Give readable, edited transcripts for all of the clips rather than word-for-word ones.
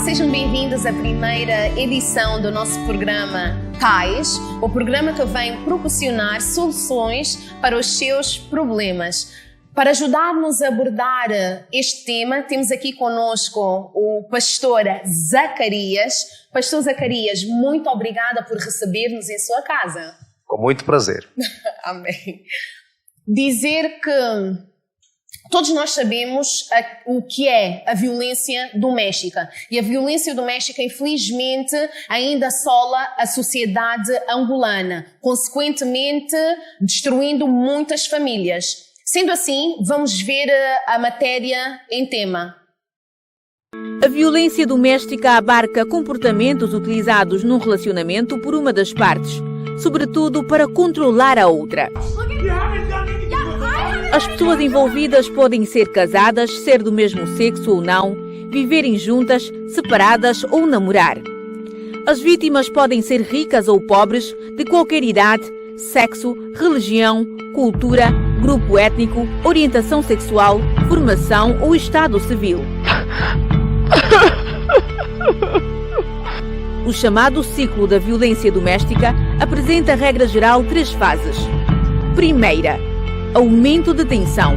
sejam bem-vindos à primeira edição do nosso programa CAIS, o programa que vem proporcionar soluções para os seus problemas. Para ajudar-nos a abordar este tema, temos aqui conosco o pastor Zacarias. Pastor Zacarias, muito obrigada por receber-nos em sua casa. Com muito prazer. Amém. Dizer que todos nós sabemos o que é a violência doméstica. E a violência doméstica, infelizmente, ainda assola a sociedade angolana, consequentemente destruindo muitas famílias. Sendo assim, vamos ver a matéria em tema. A violência doméstica abarca comportamentos utilizados num relacionamento por uma das partes, sobretudo para controlar a outra. As pessoas envolvidas podem ser casadas, ser do mesmo sexo ou não, viverem juntas, separadas ou namorar. As vítimas podem ser ricas ou pobres, de qualquer idade, sexo, religião, cultura, grupo étnico, orientação sexual, formação ou estado civil. O chamado ciclo da violência doméstica apresenta, regra geral, 3 fases. Primeira, aumento de tensão.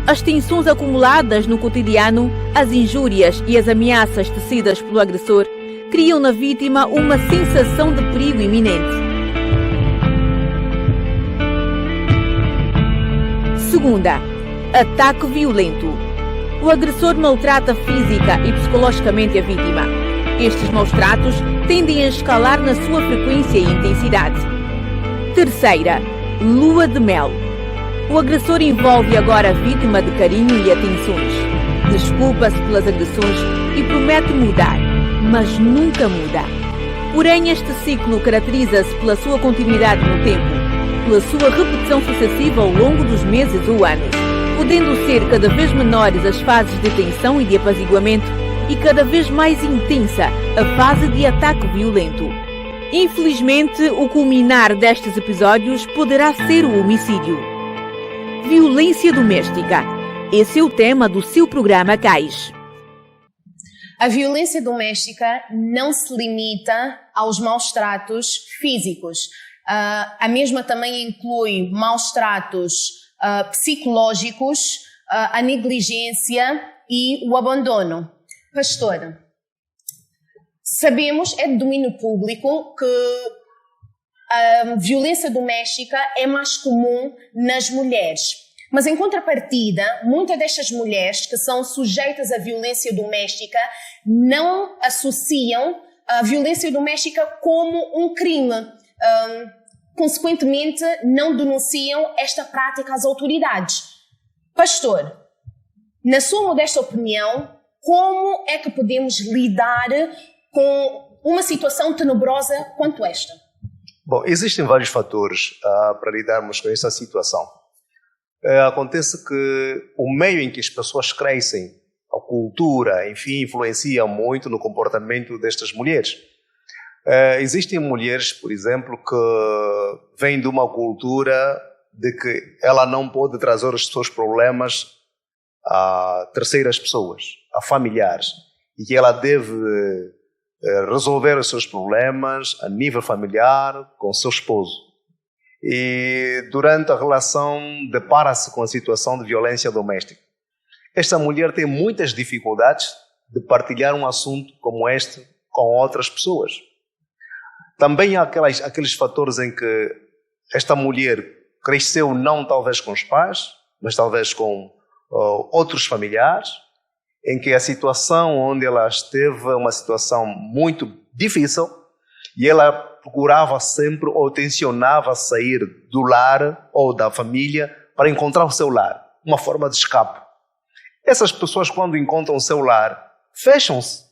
As tensões acumuladas no cotidiano, as injúrias e as ameaças tecidas pelo agressor criam na vítima uma sensação de perigo iminente. Segunda, ataque violento. O agressor maltrata física e psicologicamente a vítima. Estes maus-tratos tendem a escalar na sua frequência e intensidade. Terceira, lua de mel. O agressor envolve agora a vítima de carinho e atenções. Desculpa-se pelas agressões e promete mudar, mas nunca muda. Porém, este ciclo caracteriza-se pela sua continuidade no tempo, pela sua repetição sucessiva ao longo dos meses ou anos, podendo ser cada vez menores as fases de tensão e de apaziguamento e cada vez mais intensa a fase de ataque violento. Infelizmente, o culminar destes episódios poderá ser o homicídio. Violência doméstica. Esse é o tema do seu programa CAIS. A violência doméstica não se limita aos maus-tratos físicos. A mesma também inclui maus-tratos psicológicos, a negligência e o abandono. Pastor, sabemos, é de domínio público, que a violência doméstica é mais comum nas mulheres. Mas, em contrapartida, muitas destas mulheres que são sujeitas à violência doméstica não associam a violência doméstica como um crime. Consequentemente, não denunciam esta prática às autoridades. Pastor, na sua modesta opinião, como é que podemos lidar com uma situação tenebrosa quanto esta? Bom, existem vários fatores para lidarmos com essa situação. Acontece que o meio em que as pessoas crescem, a cultura, enfim, influencia muito no comportamento destas mulheres. Existem mulheres, por exemplo, que vêm de uma cultura de que ela não pode trazer os seus problemas a terceiras pessoas, a familiares, e que ela deve resolver os seus problemas a nível familiar com seu esposo. E durante a relação depara-se com a situação de violência doméstica. Esta mulher tem muitas dificuldades de partilhar um assunto como este com outras pessoas. Também há aqueles fatores em que esta mulher cresceu não talvez com os pais, mas talvez com outros familiares, em que a situação onde ela esteve é uma situação muito difícil e ela procurava sempre ou tensionava sair do lar ou da família para encontrar o seu lar, uma forma de escape. Essas pessoas, quando encontram o seu lar, fecham-se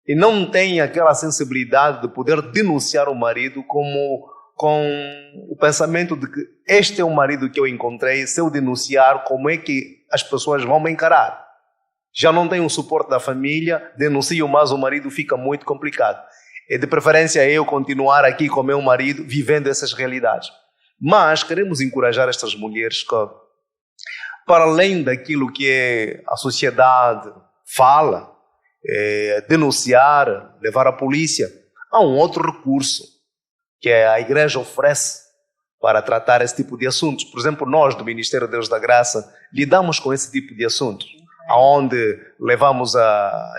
e não têm aquela sensibilidade de poder denunciar o marido com o pensamento de que este é o marido que eu encontrei, se eu denunciar, como é que as pessoas vão me encarar? Já não tenho o suporte da família, denuncio, mas o marido fica muito complicado. É de preferência eu continuar aqui com o meu marido, vivendo essas realidades. Mas queremos encorajar estas mulheres que, para além daquilo que a sociedade fala, denunciar, levar à polícia. Há um outro recurso que a igreja oferece para tratar esse tipo de assuntos. Por exemplo, nós do Ministério Deus da Graça lidamos com esse tipo de assuntos, onde levamos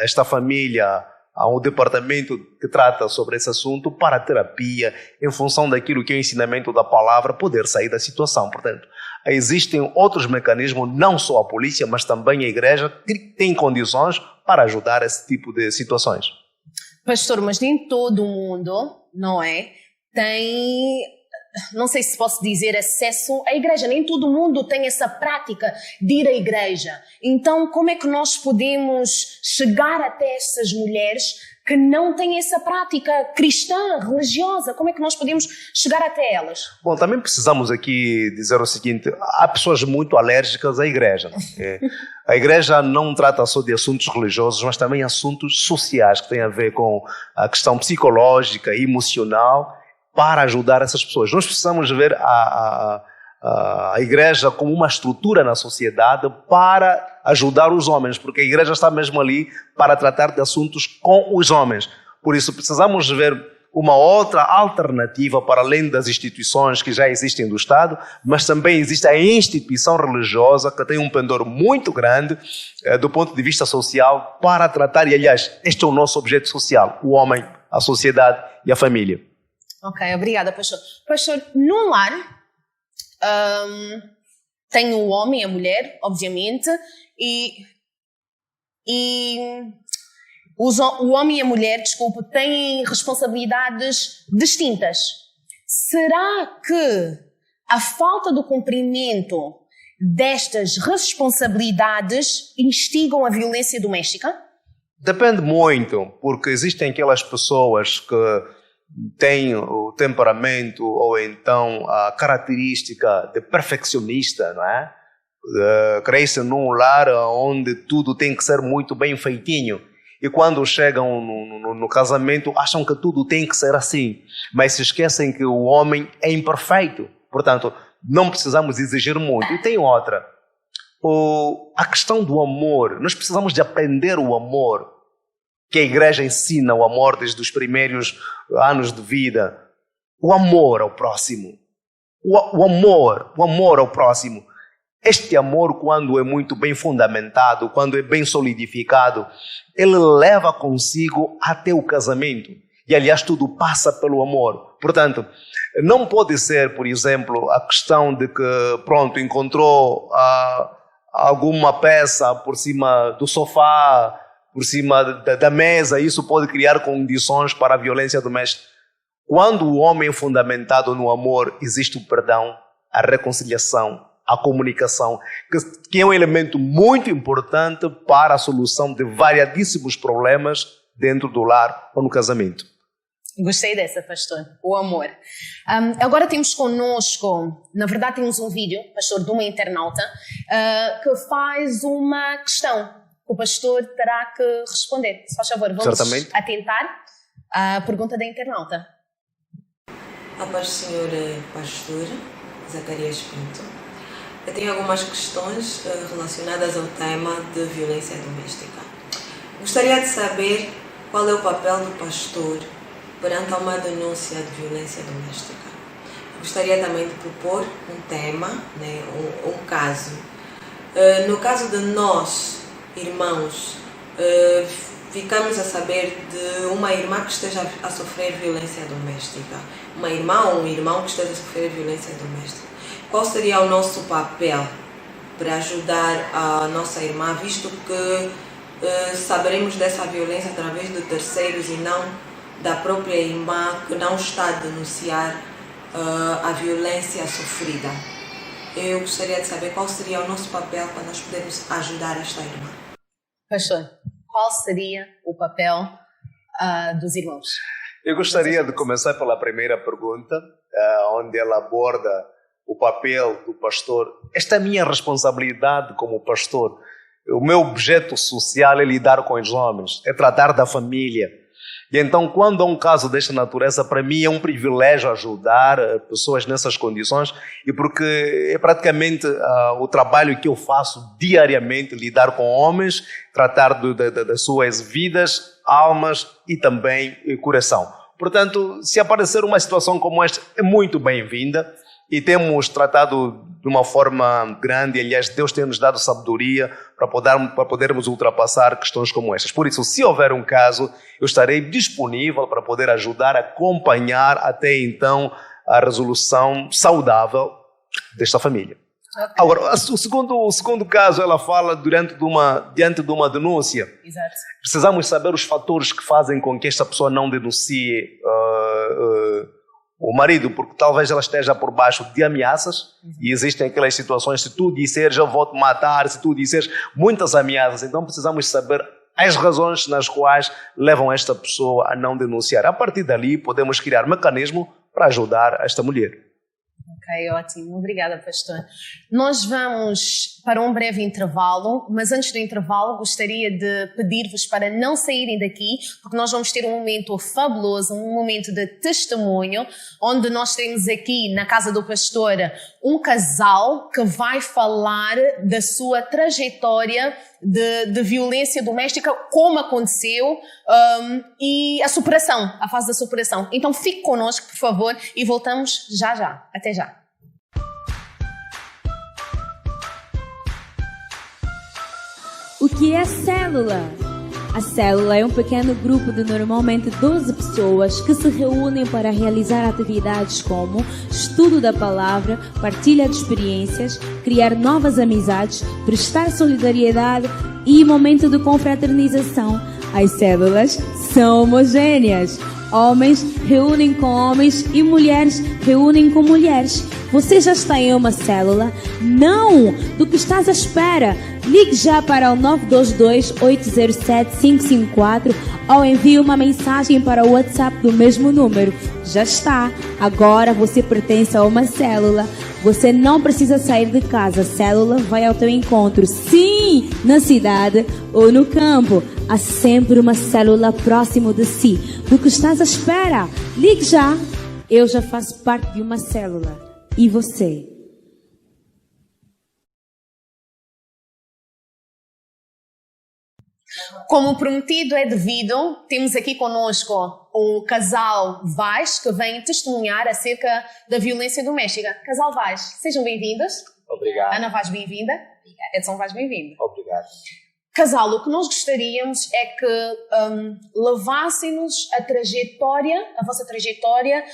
esta família a um departamento que trata sobre esse assunto para terapia, em função daquilo que é o ensinamento da palavra, poder sair da situação. Portanto, existem outros mecanismos, não só a polícia, mas também a igreja, que tem condições para ajudar esse tipo de situações. Pastor, mas nem todo mundo, não é, tem, não sei se posso dizer, acesso à igreja. Nem todo mundo tem essa prática de ir à igreja. Então, como é que nós podemos chegar até essas mulheres que não têm essa prática cristã, religiosa? Como é que nós podemos chegar até elas? Bom, também precisamos aqui dizer o seguinte: há pessoas muito alérgicas à igreja. A igreja não trata só de assuntos religiosos, mas também assuntos sociais, que têm a ver com a questão psicológica e emocional, para ajudar essas pessoas. Nós precisamos ver a igreja como uma estrutura na sociedade para ajudar os homens, porque a igreja está mesmo ali para tratar de assuntos com os homens. Por isso, precisamos ver uma outra alternativa para além das instituições que já existem do Estado, mas também existe a instituição religiosa, que tem um pendor muito grande do ponto de vista social, para tratar, e aliás, este é o nosso objeto social: o homem, a sociedade e a família. Ok, obrigada, pastor. Pastor, num lar tem o homem e a mulher, obviamente, o homem e a mulher, desculpe, têm responsabilidades distintas. Será que a falta do cumprimento destas responsabilidades instigam a violência doméstica? Depende muito, porque existem aquelas pessoas que têm o temperamento ou então a característica de perfeccionista, não é? Crescem num lar onde tudo tem que ser muito bem feitinho. E quando chegam no casamento, acham que tudo tem que ser assim. Mas se esquecem que o homem é imperfeito. Portanto, não precisamos exigir muito. E tem outra. A questão do amor. Nós precisamos de aprender o amor. Que a igreja ensina o amor desde os primeiros anos de vida. O amor ao próximo. O amor ao próximo. Este amor, quando é muito bem fundamentado, quando é bem solidificado, ele leva consigo até o casamento. E, aliás, tudo passa pelo amor. Portanto, não pode ser, por exemplo, a questão de que, pronto, encontrou alguma peça por cima do sofá, por cima da mesa, isso pode criar condições para a violência doméstica. Quando o homem é fundamentado no amor, existe o perdão, a reconciliação, a comunicação, que é um elemento muito importante para a solução de variadíssimos problemas dentro do lar ou no casamento. Gostei dessa, pastor, o amor. Agora temos connosco, na verdade temos um vídeo, pastor, de uma internauta, que faz uma questão que o pastor terá que responder. Se faz favor, vamos atentar à pergunta da internauta. A paz do Senhor pastor Zacarias Pinto. Eu tenho algumas questões relacionadas ao tema de violência doméstica. Gostaria de saber qual é o papel do pastor perante uma denúncia de violência doméstica. Gostaria também de propor um tema, né, um caso. No caso de nós, irmãos, ficamos a saber de uma irmã que esteja a sofrer violência doméstica. Uma irmã ou um irmão que esteja a sofrer violência doméstica. Qual seria o nosso papel para ajudar a nossa irmã, visto que saberemos dessa violência através de terceiros e não da própria irmã que não está a denunciar a violência sofrida? Eu gostaria de saber qual seria o nosso papel para nós podermos ajudar esta irmã. Pastor, qual seria o papel dos irmãos? Eu gostaria de começar pela primeira pergunta, onde ela aborda o papel do pastor. Esta é a minha responsabilidade como pastor. O meu objeto social é lidar com os homens, é tratar da família. E então, quando há um caso desta natureza, para mim é um privilégio ajudar pessoas nessas condições, e porque é praticamente o trabalho que eu faço diariamente, lidar com homens, tratar das suas vidas, almas e também coração. Portanto, se aparecer uma situação como esta, é muito bem-vinda. E temos tratado de uma forma grande, aliás, Deus tem nos dado sabedoria para podermos ultrapassar questões como estas. Por isso, se houver um caso, eu estarei disponível para poder ajudar, acompanhar até então a resolução saudável desta família. Okay. Agora, o segundo caso, ela fala diante de uma denúncia. Exato. Precisamos saber os fatores que fazem com que esta pessoa não denuncie o marido, porque talvez ela esteja por baixo de ameaças, e existem aquelas situações, se tu disseres eu vou te matar, se tu disseres muitas ameaças, então precisamos saber as razões nas quais levam esta pessoa a não denunciar. A partir dali podemos criar mecanismo para ajudar esta mulher. Ok, ótimo. Obrigada, pastor. Nós vamos para um breve intervalo, mas antes do intervalo gostaria de pedir-vos para não saírem daqui, porque nós vamos ter um momento fabuloso, um momento de testemunho, onde nós temos aqui na casa do pastor um casal que vai falar da sua trajetória de violência doméstica, como aconteceu, e a superação, a fase da superação. Então fique connosco, por favor, e voltamos já. Até já. O que é célula? A célula é um pequeno grupo de normalmente 12 pessoas que se reúnem para realizar atividades como estudo da palavra, partilha de experiências, criar novas amizades, prestar solidariedade e momento de confraternização. As células são homogêneas. Homens reúnem com homens e mulheres reúnem com mulheres. Você já está em uma célula? Não! Do que estás à espera? Ligue já para o 922-807-554 ou envie uma mensagem para o WhatsApp do mesmo número. Já está! Agora você pertence a uma célula. Você não precisa sair de casa. A célula vai ao teu encontro. Sim! Na cidade ou no campo. Há sempre uma célula próximo de si. Do que estás à espera? Ligue já! Eu já faço parte de uma célula. E você? Como prometido é devido, temos aqui conosco o casal Vaz, que vem testemunhar acerca da violência doméstica. Casal Vaz, sejam bem-vindos. Obrigado. Ana Vaz, bem-vinda. Edson Vaz, bem-vindo. Obrigado. Casal, o que nós gostaríamos é que levassem-nos a vossa trajetória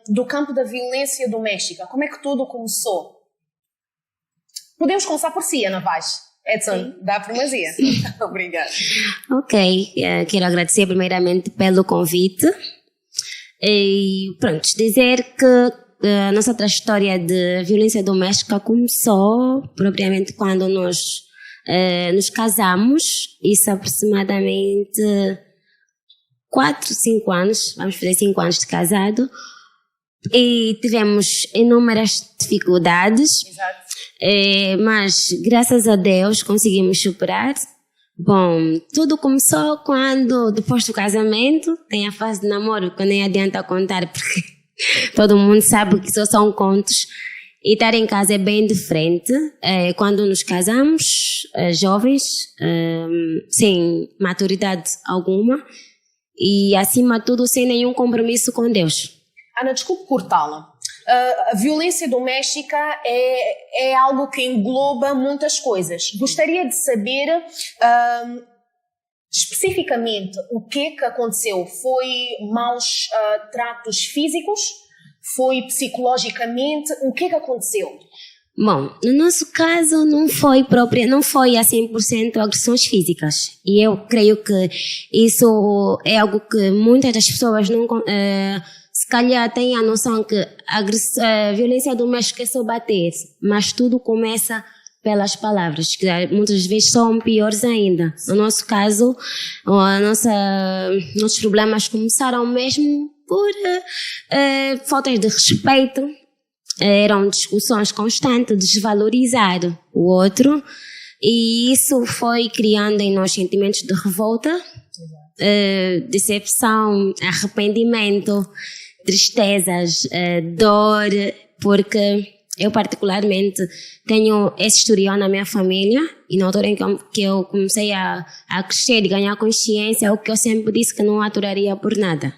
do campo da violência doméstica. Como é que tudo começou? Podemos começar por si, Ana Vaz. Edson, dá a primazia. Obrigada. Ok, quero agradecer primeiramente pelo convite. E pronto, dizer que a nossa trajetória de violência doméstica começou propriamente quando nós nos casamos, isso aproximadamente 4, 5 anos, vamos fazer 5 anos de casado, e tivemos inúmeras dificuldades. Exato. Mas graças a Deus conseguimos superar. Bom, tudo começou quando, depois do casamento, tem a fase de namoro, que nem adianta contar, porque todo mundo sabe que só são contos. E estar em casa é bem diferente. Quando nos casamos, jovens, sem maturidade alguma, e acima de tudo sem nenhum compromisso com Deus. Ana, desculpe cortá-la. A violência doméstica é algo que engloba muitas coisas. Gostaria de saber especificamente o que aconteceu. Foi maus tratos físicos? Foi psicologicamente? O que aconteceu? Bom, no nosso caso não foi a 100% agressões físicas. E eu creio que isso é algo que muitas das pessoas não... se calhar têm a noção que a violência doméstica é só bater, mas tudo começa pelas palavras, que muitas vezes são piores ainda. No nosso caso, nossos problemas começaram mesmo por faltas de respeito, eram discussões constantes, desvalorizar o outro, e isso foi criando em nós sentimentos de revolta. Exato. decepção, arrependimento, tristezas, dor, porque eu particularmente tenho esse historial na minha família e na altura em que eu comecei a crescer e ganhar consciência, o que eu sempre disse que não aturaria por nada.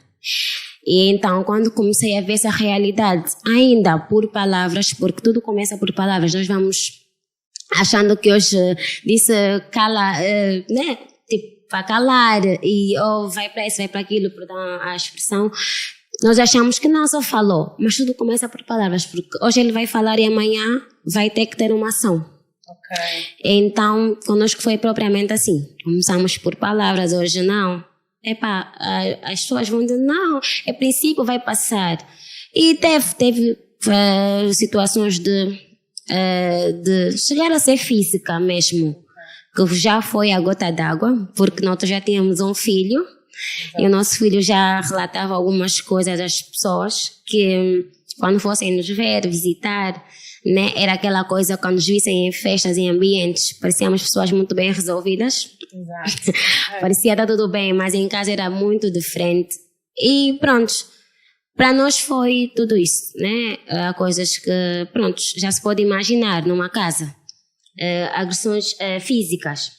E então, quando comecei a ver essa realidade, ainda por palavras, porque tudo começa por palavras, nós vamos achando que hoje disse cala, né? Tipo, para calar, e ou vai para isso, vai para aquilo, perdão a expressão. Nós achamos que não, só falou, mas tudo começa por palavras, porque hoje ele vai falar e amanhã vai ter que ter uma ação. Ok. Então, conosco foi propriamente assim. Começamos por palavras, hoje não. As pessoas vão dizer, não, é princípio, vai passar. E teve situações de chegar a ser física mesmo, que já foi a gota d'água, porque nós já tínhamos um filho, e o nosso filho já relatava algumas coisas às pessoas que, quando fossem nos ver, visitar, né, era aquela coisa, quando nos vissem em festas, em ambientes, parecíamos pessoas muito bem resolvidas. Exato. Parecia estar tudo bem, mas em casa era muito diferente. E pronto, para nós foi tudo isso, né? Há coisas que, pronto, já se pode imaginar numa casa. Agressões físicas.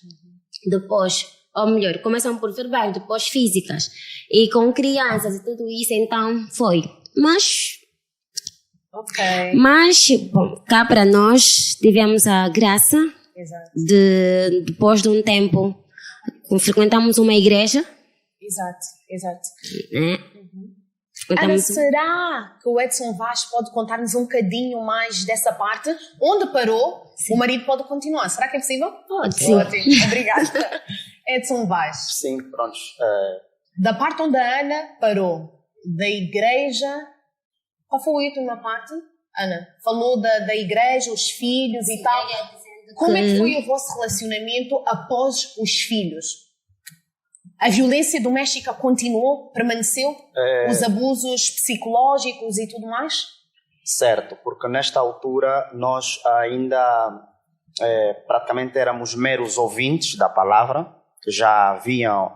Depois, ou melhor, começam por verbais, depois físicas. E com crianças e tudo isso, então foi. Mas, bom, cá para nós tivemos a graça de, depois de um tempo, frequentamos uma igreja. Exato. Né? Ana, será que o Edson Vaz pode contar-nos um bocadinho mais dessa parte? Onde parou, sim, o marido pode continuar. Será que é possível? Pode, sim. Ótimo, obrigada. Edson Vaz. Sim, pronto. Da parte onde a Ana parou, da igreja, qual foi a última parte? Ana, falou da igreja, os filhos e tal. Como é que foi o vosso relacionamento após os filhos? A violência doméstica continuou? Permaneceu? Os abusos psicológicos e tudo mais? Certo, porque nesta altura nós ainda praticamente éramos meros ouvintes da palavra. Já haviam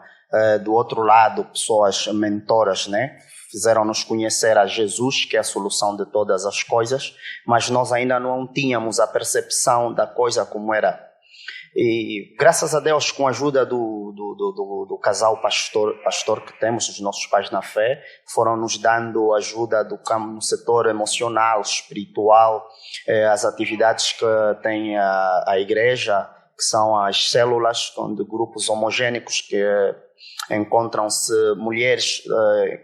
do outro lado pessoas mentoras, né? Fizeram-nos conhecer a Jesus, que é a solução de todas as coisas, mas nós ainda não tínhamos a percepção da coisa como era. E graças a Deus, com a ajuda do casal pastor que temos, os nossos pais na fé, foram nos dando ajuda no setor emocional, espiritual, as atividades que tem a igreja, que são as células, de grupos homogênicos que encontram-se mulheres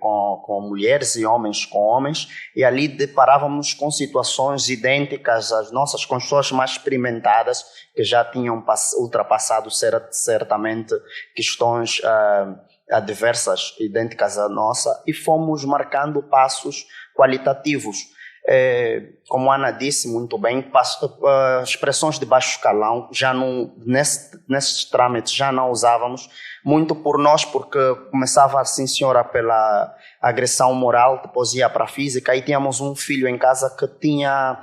com mulheres e homens com homens, e ali deparávamos com situações idênticas às nossas, com pessoas mais experimentadas, que já tinham ultrapassado certamente questões adversas, idênticas à nossa, e fomos marcando passos qualitativos. Como a Ana disse muito bem, expressões de baixo escalão, já não, nesses trâmites já não usávamos, muito por nós, porque começava assim, senhora, pela agressão moral, depois ia para a física, e tínhamos um filho em casa que tinha,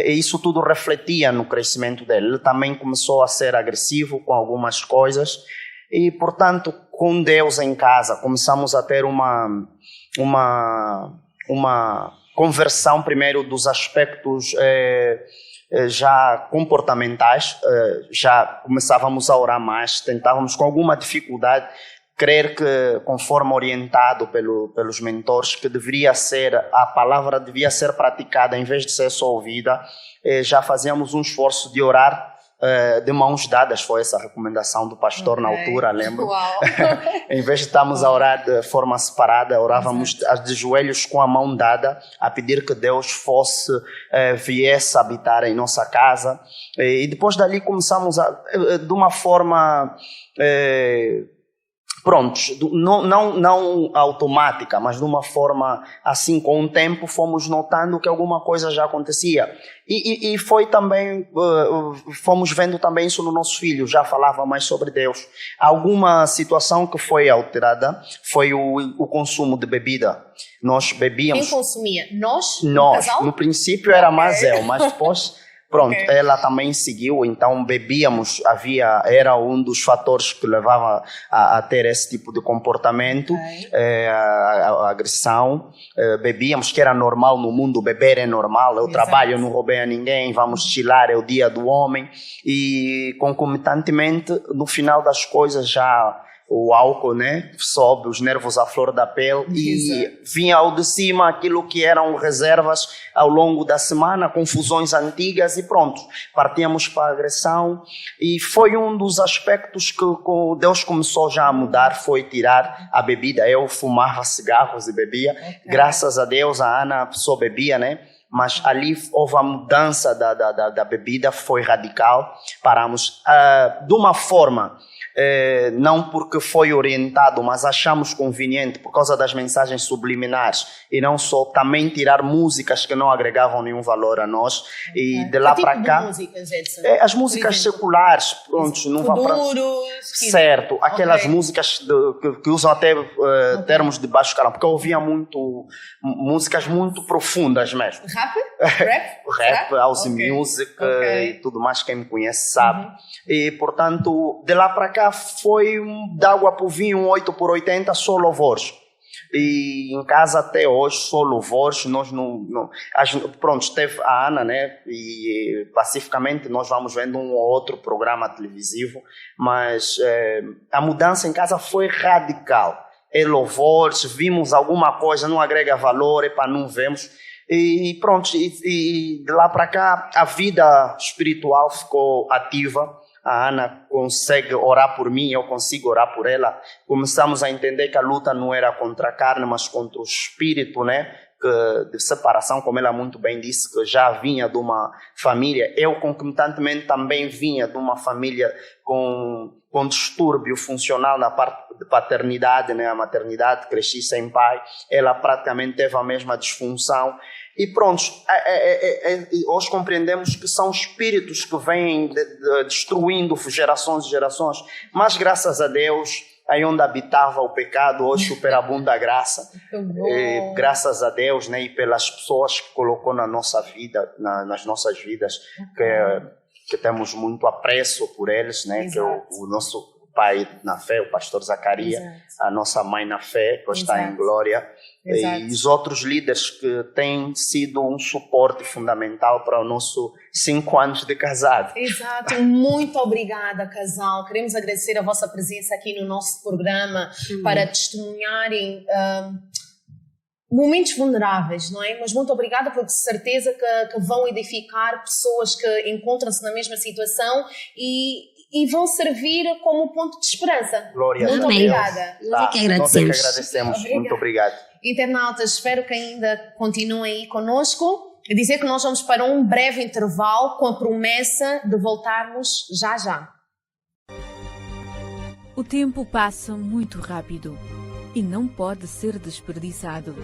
isso tudo refletia no crescimento dele. Ele também começou a ser agressivo com algumas coisas, e portanto, com Deus em casa, começamos a ter uma conversão primeiro dos aspectos já comportamentais, já começávamos a orar mais, tentávamos com alguma dificuldade crer que, conforme orientado pelos mentores, que a palavra devia ser praticada em vez de ser só ouvida. Já fazíamos um esforço de orar de mãos dadas, foi essa a recomendação do pastor na altura, lembro. Em vez de estarmos a orar de forma separada, orávamos de joelhos com a mão dada, a pedir que Deus viesse habitar em nossa casa. E depois dali começamos de uma forma não automática, mas de uma forma assim, com o tempo fomos notando que alguma coisa já acontecia. E foi também, fomos vendo também isso no nosso filho, já falava mais sobre Deus. Alguma situação que foi alterada foi o consumo de bebida. Nós bebíamos... Quem consumia? Nós? No princípio era mais eu, mas depois Pronto, Ok. ela também seguiu, então bebíamos, era um dos fatores que levava a ter esse tipo de comportamento, a agressão. Bebíamos, que era normal no mundo, beber é normal, eu trabalho, eu não roubei a ninguém, vamos chilar, é o dia do homem. E concomitantemente, no final das coisas já o álcool, né, sobe, os nervos à flor da pele e vinha ao de cima aquilo que eram reservas ao longo da semana, confusões antigas e pronto, partíamos para a agressão e foi um dos aspectos que Deus começou já a mudar, foi tirar a bebida. Eu fumava cigarros e bebia, graças a Deus a Ana só bebia, né? Mas ali houve a mudança da bebida, foi radical, paramos de uma forma, não porque foi orientado, mas achamos conveniente por causa das mensagens subliminares e não só, também tirar músicas que não agregavam nenhum valor a nós e de lá para cá músicas, Edson? as músicas seculares, pronto, não vão para certo, aquelas músicas que usam até termos de baixo calão, porque eu ouvia muito músicas muito profundas mesmo. Rap, house music e tudo mais, quem me conhece sabe. E portanto, de lá para cá foi da água para o vinho, 8x80, só louvores. E em casa até hoje, só louvores, nós pronto, teve a Ana, né, e pacificamente nós vamos vendo um ou outro programa televisivo, mas a mudança em casa foi radical. É louvores, vimos alguma coisa, não agrega valor, não vemos. E pronto, e de lá para cá a vida espiritual ficou ativa. A Ana consegue orar por mim, eu consigo orar por ela. Começamos a entender que a luta não era contra a carne, mas contra o espírito, né? De separação, como ela muito bem disse, que já vinha de uma família. Eu, concomitantemente, também vinha de uma família com distúrbio funcional na parte de paternidade, né? A maternidade, cresci sem pai. Ela praticamente teve a mesma disfunção. E pronto, hoje compreendemos que são espíritos que vêm destruindo gerações e gerações, mas graças a Deus, aí onde habitava o pecado, hoje superabunda a graça. Graças a Deus, né, e pelas pessoas que colocou na nossa vida, nas nossas vidas, que temos muito apreço por eles, né, que é o nosso pai na fé, o pastor Zacarias, a nossa mãe na fé, que está em glória, e os outros líderes que têm sido um suporte fundamental para o nosso 5 anos de casado. Exato, muito obrigada, casal. Queremos agradecer a vossa presença aqui no nosso programa para testemunharem momentos vulneráveis, não é? Mas muito obrigada, porque de certeza que vão edificar pessoas que encontram-se na mesma situação e vão servir como ponto de esperança. Glória muito a Deus. obrigada. Nós é que agradecemos. Muito obrigado. Internautas, espero que ainda continuem aí conosco. E dizer que nós vamos para um breve intervalo com a promessa de voltarmos já já. O tempo passa muito rápido e não pode ser desperdiçado.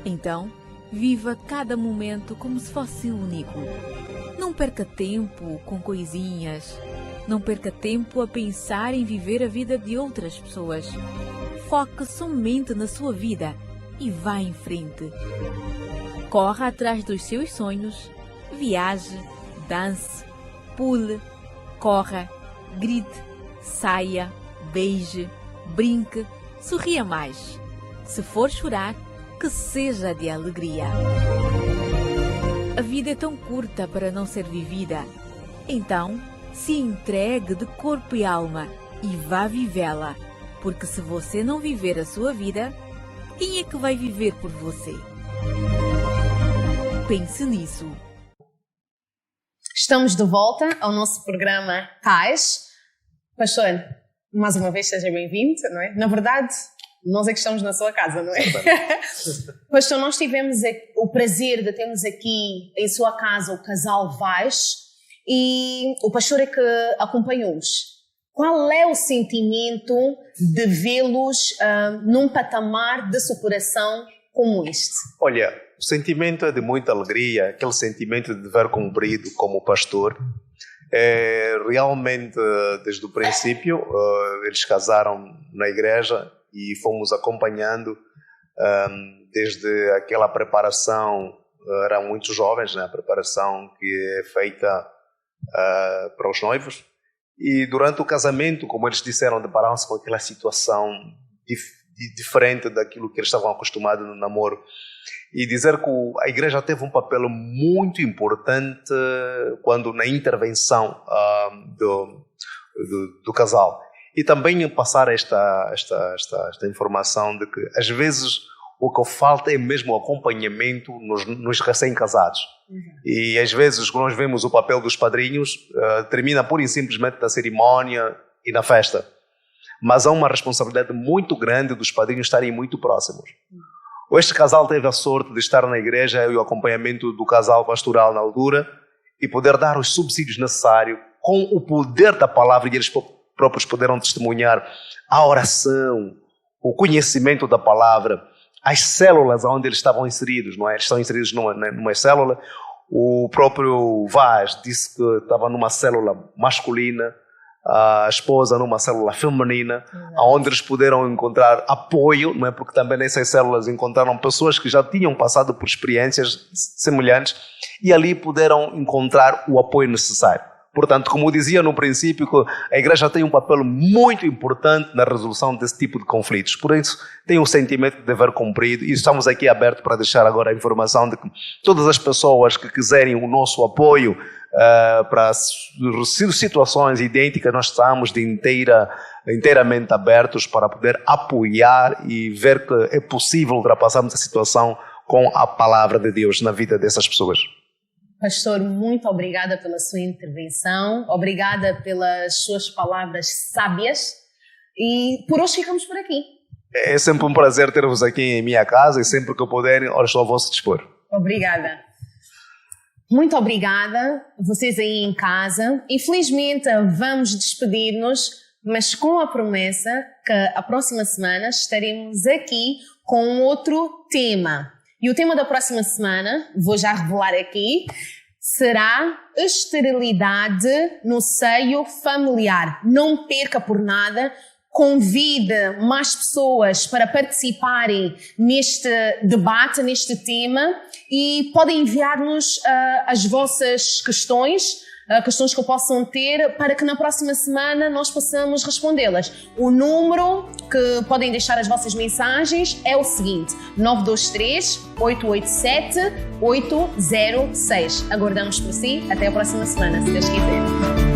Então, viva cada momento como se fosse único. Não perca tempo com coisinhas. Não perca tempo a pensar em viver a vida de outras pessoas. Foque somente na sua vida e vá em frente. Corra atrás dos seus sonhos, viaje, dance, pule, corra, grite, saia, beije, brinque, sorria mais. Se for chorar, que seja de alegria. A vida é tão curta para não ser vivida. Então, se entregue de corpo e alma e vá vivê-la, porque se você não viver a sua vida, quem é que vai viver por você? Pense nisso. Estamos de volta ao nosso programa Paz. Pastor, mais uma vez seja bem-vindo, não é? Na verdade, nós é que estamos na sua casa, não é? Pastor, nós tivemos o prazer de termos aqui em sua casa o casal Vaz e o pastor é que acompanhou-os. Qual é o sentimento de vê-los num patamar de superação como este? Olha, o sentimento é de muita alegria, aquele sentimento de dever cumprido como pastor. Realmente, desde o princípio, eles casaram na igreja e fomos acompanhando desde aquela preparação eram muito jovens, né? A preparação que é feita para os noivos. E durante o casamento, como eles disseram, depararam-se com aquela situação diferente daquilo que eles estavam acostumados no namoro. E dizer que a igreja teve um papel muito importante quando na intervenção do casal. E também passar esta informação de que às vezes o que falta é mesmo o acompanhamento nos recém-casados. E às vezes quando nós vemos o papel dos padrinhos, termina pura e simplesmente na cerimónia e na festa. Mas há uma responsabilidade muito grande dos padrinhos estarem muito próximos. Este casal teve a sorte de estar na igreja e o acompanhamento do casal pastoral na altura e poder dar os subsídios necessários com o poder da palavra, e eles próprios puderam testemunhar a oração, o conhecimento da palavra, as células onde eles estavam inseridos, não é? Eles estão inseridos numa célula. O próprio Vaz disse que estava numa célula masculina, a esposa numa célula feminina, onde eles puderam encontrar apoio, não é? Porque também nessas células encontraram pessoas que já tinham passado por experiências semelhantes e ali puderam encontrar o apoio necessário. Portanto, como eu dizia no princípio, a igreja tem um papel muito importante na resolução desse tipo de conflitos. Por isso, tem um sentimento de dever cumprido e estamos aqui abertos para deixar agora a informação de que todas as pessoas que quiserem o nosso apoio para situações idênticas, nós estamos inteiramente abertos para poder apoiar e ver que é possível ultrapassarmos a situação com a palavra de Deus na vida dessas pessoas. Pastor, muito obrigada pela sua intervenção, obrigada pelas suas palavras sábias e por hoje ficamos por aqui. É sempre um prazer ter-vos aqui em minha casa e sempre que puderem, estou ao vosso dispor. Obrigada. Muito obrigada, vocês aí em casa. Infelizmente vamos despedir-nos, mas com a promessa que a próxima semana estaremos aqui com outro tema. E o tema da próxima semana, vou já revelar aqui, será esterilidade no seio familiar. Não perca por nada, convide mais pessoas para participarem neste debate, neste tema, e podem enviar-nos as vossas questões que possam ter, para que na próxima semana nós possamos respondê-las. O número que podem deixar as vossas mensagens é o seguinte: 923-887-806. Aguardamos por si. Até a próxima semana, se Deus quiser.